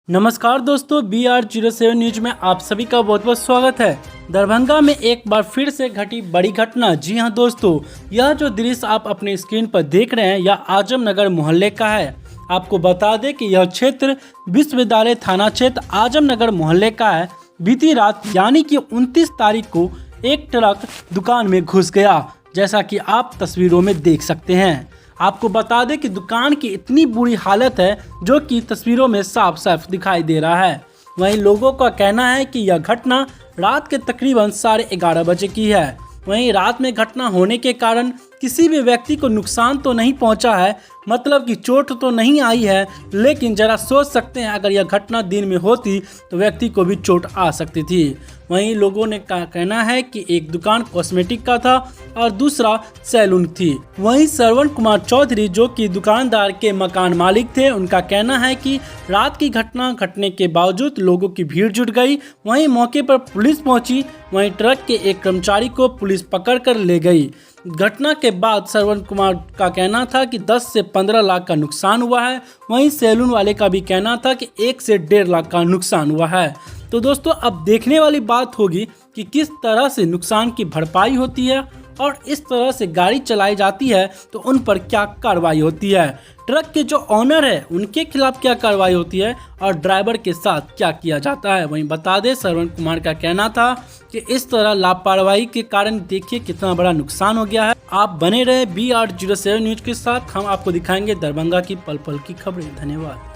नमस्कार दोस्तों, BR07 news में आप सभी का बहुत बहुत स्वागत है। दरभंगा में एक बार फिर से घटी बड़ी घटना। जी हां दोस्तों, यह जो दृश्य आप अपने स्क्रीन पर देख रहे हैं यह आजमनगर मोहल्ले का है। आपको बता दें कि यह क्षेत्र विश्वविद्यालय थाना क्षेत्र आजमनगर मोहल्ले का है। बीती रात यानी कि 29 तारीख को एक ट्रक दुकान में घुस गया, जैसा कि आप तस्वीरों में देख सकते हैं। आपको बता दें कि दुकान की इतनी बुरी हालत है जो कि तस्वीरों में साफ साफ दिखाई दे रहा है। वहीं लोगों का कहना है कि यह घटना रात के तकरीबन 11:30 बजे की है। वहीं रात में घटना होने के कारण किसी भी व्यक्ति को नुकसान तो नहीं पहुंचा है, मतलब कि चोट तो नहीं आई है, लेकिन जरा सोच सकते हैं अगर यह घटना दिन में होती तो व्यक्ति को भी चोट आ सकती थी। वहीं लोगों ने का कहना है कि एक दुकान कॉस्मेटिक का था और दूसरा सैलून थी। वहीं श्रवण कुमार चौधरी जो कि दुकानदार के मकान मालिक थे, उनका कहना है कि रात की घटना घटने के बावजूद लोगों की भीड़ जुट गई। वहीं मौके पर पुलिस पहुंची। वहीं ट्रक के एक कर्मचारी को पुलिस पकड़ कर ले गई। घटना के बाद श्रवण कुमार का कहना था कि 10 से 15 लाख का नुकसान हुआ है। वहीं सैलून वाले का भी कहना था कि 1 से 1.5 लाख का नुकसान हुआ है। तो दोस्तों, अब देखने वाली बात होगी कि किस तरह से नुकसान की भरपाई होती है और इस तरह से गाड़ी चलाई जाती है तो उन पर क्या कार्रवाई होती है। ट्रक के जो ऑनर है उनके खिलाफ क्या कार्रवाई होती है और ड्राइवर के साथ क्या किया जाता है। वहीं बता दें, श्रवण कुमार का कहना था कि इस तरह लापरवाही के कारण देखिए कितना बड़ा नुकसान हो गया है। आप बने रहे BR07 न्यूज के साथ। हम आपको दिखाएंगे दरभंगा की पल पल की खबरें। धन्यवाद।